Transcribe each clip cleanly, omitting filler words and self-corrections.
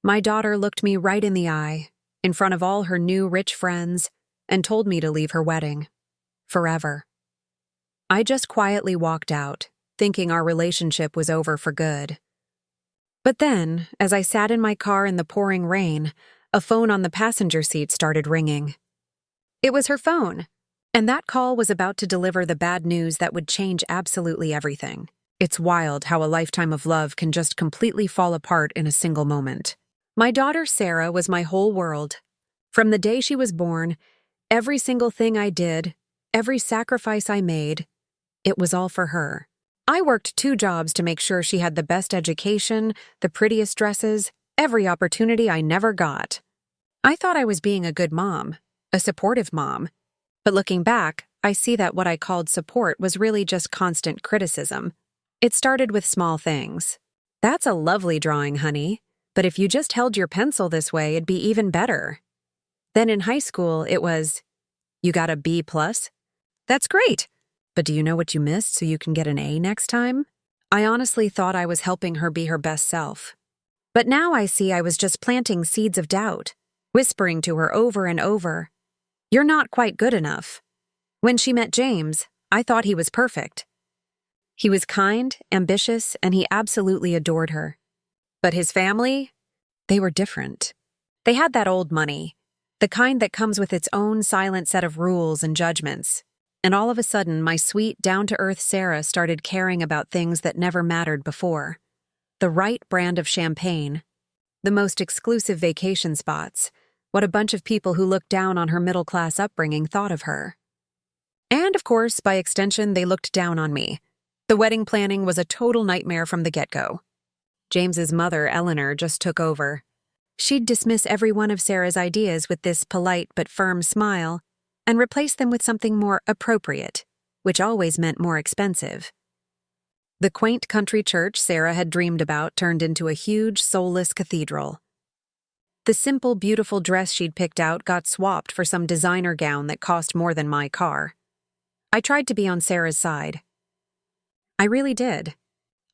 My daughter looked me right in the eye, in front of all her new rich friends, and told me to leave her wedding. Forever. I just quietly walked out, thinking our relationship was over for good. But then, as I sat in my car in the pouring rain, a phone on the passenger seat started ringing. It was her phone, and that call was about to deliver the bad news that would change absolutely everything. It's wild how a lifetime of love can just completely fall apart in a single moment. My daughter Sarah was my whole world. From the day she was born, every single thing I did, every sacrifice I made, it was all for her. I worked 2 jobs to make sure she had the best education, the prettiest dresses, every opportunity I never got. I thought I was being a good mom, a supportive mom. But looking back, I see that what I called support was really just constant criticism. It started with small things. "That's a lovely drawing, honey, but if you just held your pencil this way, it'd be even better." Then in high school, it was, "You got a B+? That's great. But do you know what you missed so you can get an A next time?" I honestly thought I was helping her be her best self. But now I see I was just planting seeds of doubt, whispering to her over and over, "You're not quite good enough." When she met James, I thought he was perfect. He was kind, ambitious, and he absolutely adored her. But his family? They were different. They had that old money, the kind that comes with its own silent set of rules and judgments. And all of a sudden, my sweet, down-to-earth Sarah started caring about things that never mattered before. The right brand of champagne, the most exclusive vacation spots, what a bunch of people who looked down on her middle-class upbringing thought of her. And, of course, by extension, they looked down on me. The wedding planning was a total nightmare from the get-go. James's mother, Eleanor, just took over. She'd dismiss every one of Sarah's ideas with this polite but firm smile, and replace them with something more appropriate, which always meant more expensive. The quaint country church Sarah had dreamed about turned into a huge, soulless cathedral. The simple, beautiful dress she'd picked out got swapped for some designer gown that cost more than my car. I tried to be on Sarah's side. I really did.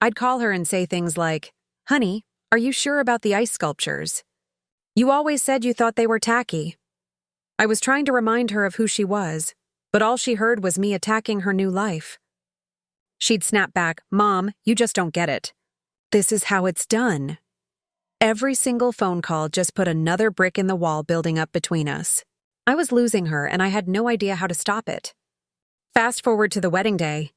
I'd call her and say things like, "Honey, are you sure about the ice sculptures? You always said you thought they were tacky." I was trying to remind her of who she was, but all she heard was me attacking her new life. She'd snap back, "Mom, you just don't get it. This is how it's done." Every single phone call just put another brick in the wall building up between us. I was losing her, and I had no idea how to stop it. Fast forward to the wedding day.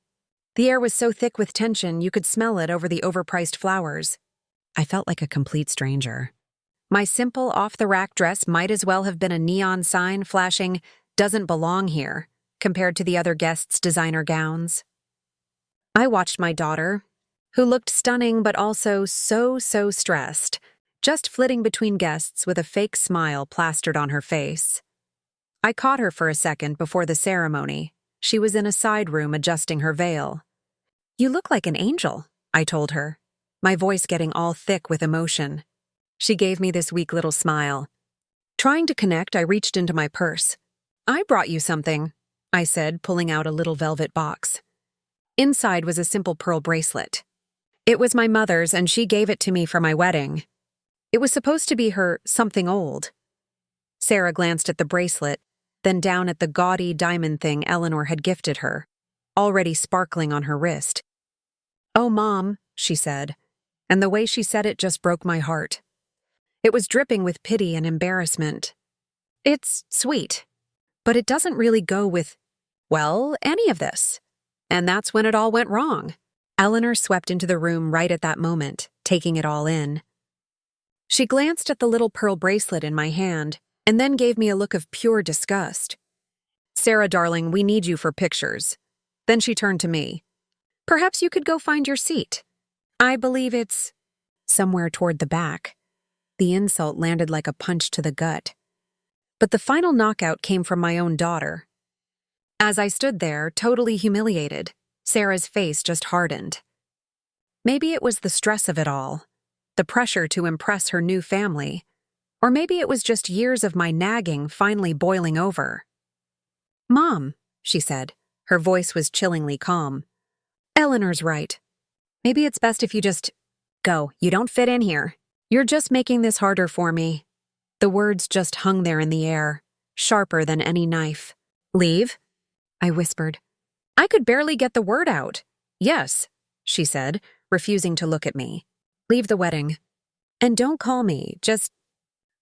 The air was so thick with tension you could smell it over the overpriced flowers. I felt like a complete stranger. My simple, off-the-rack dress might as well have been a neon sign flashing, "Doesn't belong here," compared to the other guests' designer gowns. I watched my daughter, who looked stunning but also so stressed, just flitting between guests with a fake smile plastered on her face. I caught her for a second before the ceremony. She was in a side room adjusting her veil. "You look like an angel," I told her, my voice getting all thick with emotion. She gave me this weak little smile. Trying to connect, I reached into my purse. "I brought you something," I said, pulling out a little velvet box. Inside was a simple pearl bracelet. It was my mother's, and she gave it to me for my wedding. It was supposed to be her something old. Sarah glanced at the bracelet, then down at the gaudy diamond thing Eleanor had gifted her, already sparkling on her wrist. "Oh, Mom," she said, and the way she said it just broke my heart. It was dripping with pity and embarrassment. "It's sweet, but it doesn't really go with, well, any of this." And that's when it all went wrong. Eleanor swept into the room right at that moment, taking it all in. She glanced at the little pearl bracelet in my hand, and then gave me a look of pure disgust. "Sarah, darling, we need you for pictures." Then she turned to me. "Perhaps you could go find your seat. I believe it's somewhere toward the back." The insult landed like a punch to the gut. But the final knockout came from my own daughter. As I stood there, totally humiliated, Sarah's face just hardened. Maybe it was the stress of it all, the pressure to impress her new family, or maybe it was just years of my nagging finally boiling over. "Mom," she said. Her voice was chillingly calm. "Eleanor's right. Maybe it's best if you just go. You don't fit in here." You're just making this harder for me. The words just hung there in the air, sharper than any knife. Leave? I whispered. I could barely get the word out. Yes, she said, refusing to look at me. Leave the wedding. And don't call me, just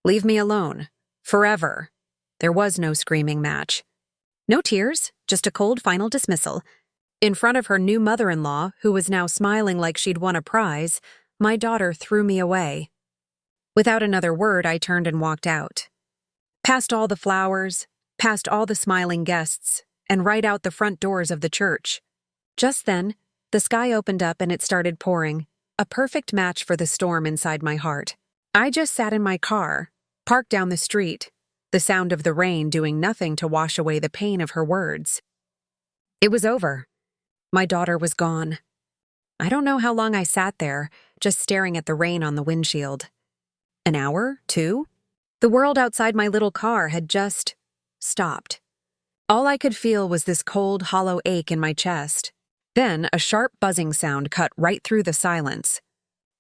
leave me alone. Forever. There was no screaming match. No tears, just a cold final dismissal. In front of her new mother-in-law, who was now smiling like she'd won a prize, my daughter threw me away. Without another word, I turned and walked out. Past all the flowers, past all the smiling guests, and right out the front doors of the church. Just then, the sky opened up and it started pouring, a perfect match for the storm inside my heart. I just sat in my car, parked down the street, the sound of the rain doing nothing to wash away the pain of her words. It was over. My daughter was gone. I don't know how long I sat there, just staring at the rain on the windshield. An hour? 2? The world outside my little car had just stopped. All I could feel was this cold, hollow ache in my chest. Then a sharp buzzing sound cut right through the silence.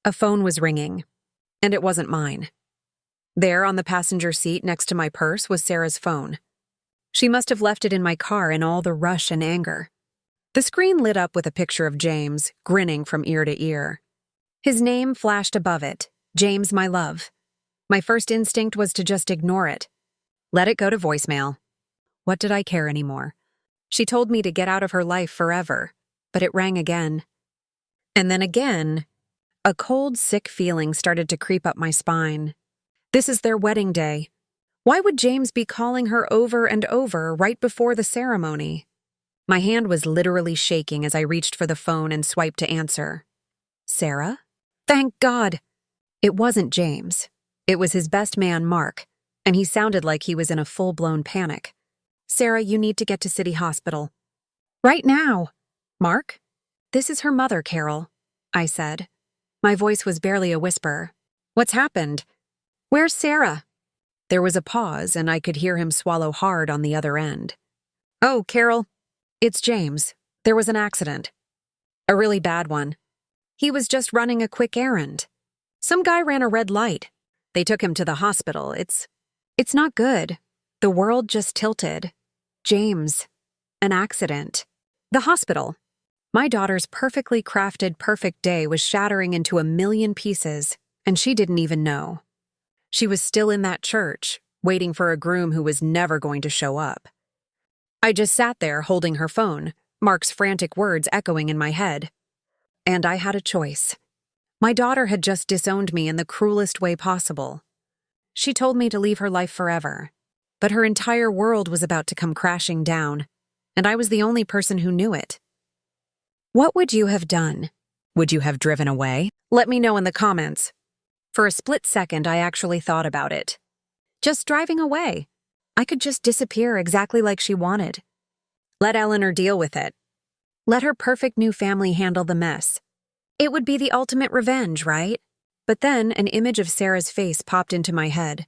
A phone was ringing, and it wasn't mine. There on the passenger seat next to my purse was Sarah's phone. She must have left it in my car in all the rush and anger. The screen lit up with a picture of James, grinning from ear to ear. His name flashed above it, James, my love. My first instinct was to just ignore it. Let it go to voicemail. What did I care anymore? She told me to get out of her life forever, but it rang again. And then again, a cold, sick feeling started to creep up my spine. This is their wedding day. Why would James be calling her over and over right before the ceremony? My hand was literally shaking as I reached for the phone and swiped to answer. Sarah? Thank God! It wasn't James. It was his best man, Mark, and he sounded like he was in a full-blown panic. Sarah, you need to get to City Hospital. Right now. Mark? This is her mother, Carol, I said. My voice was barely a whisper. What's happened? Where's Sarah? There was a pause, and I could hear him swallow hard on the other end. Oh, Carol, it's James. There was an accident. A really bad one. He was just running a quick errand. Some guy ran a red light. They took him to the hospital. It's not good. The world just tilted. James. An accident. The hospital. My daughter's perfectly crafted perfect day was shattering into a million pieces, and she didn't even know. She was still in that church, waiting for a groom who was never going to show up. I just sat there holding her phone, Mark's frantic words echoing in my head. And I had a choice. My daughter had just disowned me in the cruelest way possible. She told me to leave her life forever, but her entire world was about to come crashing down, and I was the only person who knew it. What would you have done? Would you have driven away? Let me know in the comments. For a split second, I actually thought about it. Just driving away. I could just disappear exactly like she wanted. Let Eleanor deal with it. Let her perfect new family handle the mess. It would be the ultimate revenge, right? But then an image of Sarah's face popped into my head.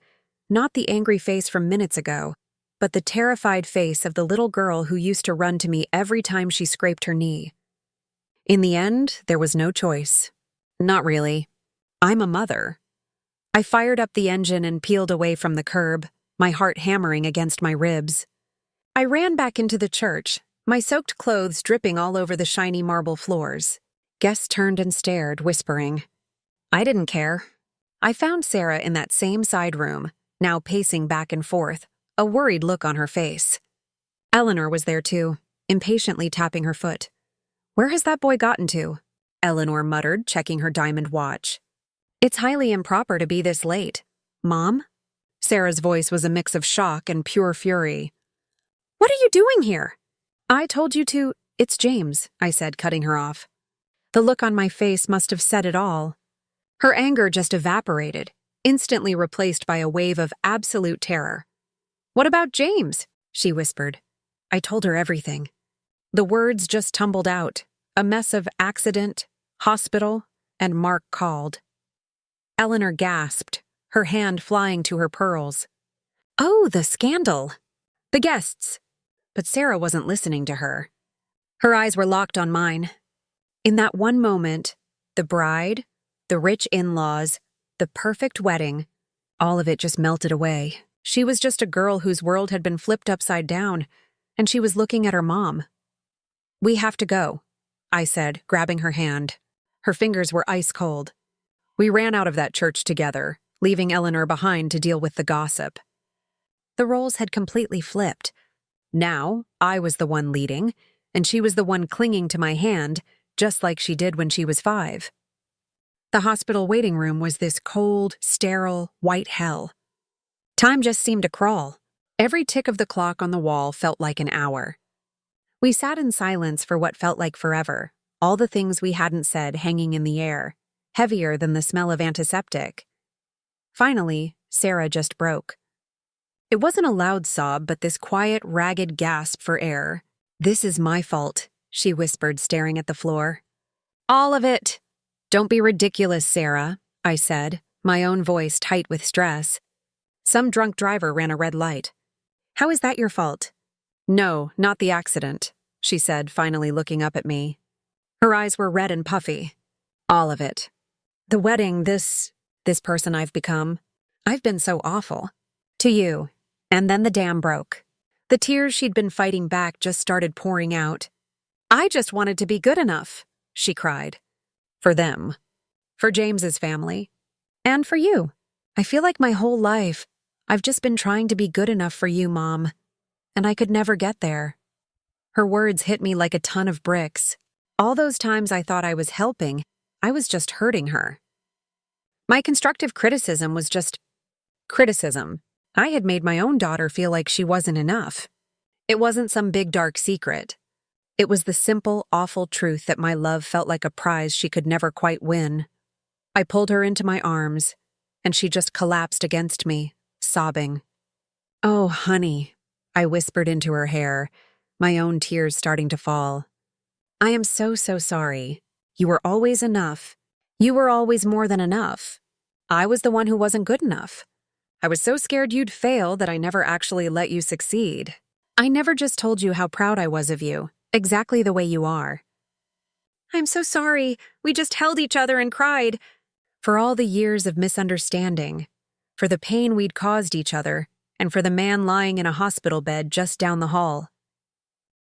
Not the angry face from minutes ago, but the terrified face of the little girl who used to run to me every time she scraped her knee. In the end, there was no choice. Not really. I'm a mother. I fired up the engine and peeled away from the curb, my heart hammering against my ribs. I ran back into the church, my soaked clothes dripping all over the shiny marble floors. Guests turned and stared, whispering. I didn't care. I found Sarah in that same side room, now pacing back and forth, a worried look on her face. Eleanor was there too, impatiently tapping her foot. Where has that boy gotten to? Eleanor muttered, checking her diamond watch. It's highly improper to be this late. Mom? Sarah's voice was a mix of shock and pure fury. What are you doing here? I told you to. It's James, I said, cutting her off. The look on my face must have said it all. Her anger just evaporated, instantly replaced by a wave of absolute terror. What about James? She whispered. I told her everything. The words just tumbled out, a mess of accident, hospital, and Mark called. Eleanor gasped, her hand flying to her pearls. Oh, the scandal! The guests! But Sarah wasn't listening to her. Her eyes were locked on mine. In that one moment, the bride, the rich in-laws, The perfect wedding. All of it just melted away. She was just a girl whose world had been flipped upside down, and she was looking at her mom. "We have to go," I said, grabbing her hand. Her fingers were ice cold. We ran out of that church together, leaving Eleanor behind to deal with the gossip. The roles had completely flipped. Now, I was the one leading, and she was the one clinging to my hand, just like she did when she was 5. The hospital waiting room was this cold, sterile, white hell. Time just seemed to crawl. Every tick of the clock on the wall felt like an hour. We sat in silence for what felt like forever, all the things we hadn't said hanging in the air, heavier than the smell of antiseptic. Finally, Sarah just broke. It wasn't a loud sob, but this quiet, ragged gasp for air. "This is my fault," she whispered, staring at the floor. "All of it." "Don't be ridiculous, Sarah," I said, my own voice tight with stress. "Some drunk driver ran a red light." "How is that your fault?" "No, not the accident," she said, finally looking up at me. Her eyes were red and puffy. "All of it. The wedding, this person I've become. I've been so awful. To you. And then the dam broke. The tears she'd been fighting back just started pouring out. I just wanted to be good enough," she cried. "For them. For James's family. And for you. I feel like my whole life, I've just been trying to be good enough for you, Mom. And I could never get there." Her words hit me like a ton of bricks. All those times I thought I was helping, I was just hurting her. My constructive criticism was just criticism. I had made my own daughter feel like she wasn't enough. It wasn't some big dark secret. It was the simple, awful truth that my love felt like a prize she could never quite win. I pulled her into my arms, and she just collapsed against me, sobbing. "Oh, honey," I whispered into her hair, my own tears starting to fall. "I am so sorry. You were always enough. You were always more than enough. I was the one who wasn't good enough. I was so scared you'd fail that I never actually let you succeed. I never just told you how proud I was of you, exactly the way you are." "I'm so sorry. We just held each other and cried." For all the years of misunderstanding, for the pain we'd caused each other, and for the man lying in a hospital bed just down the hall.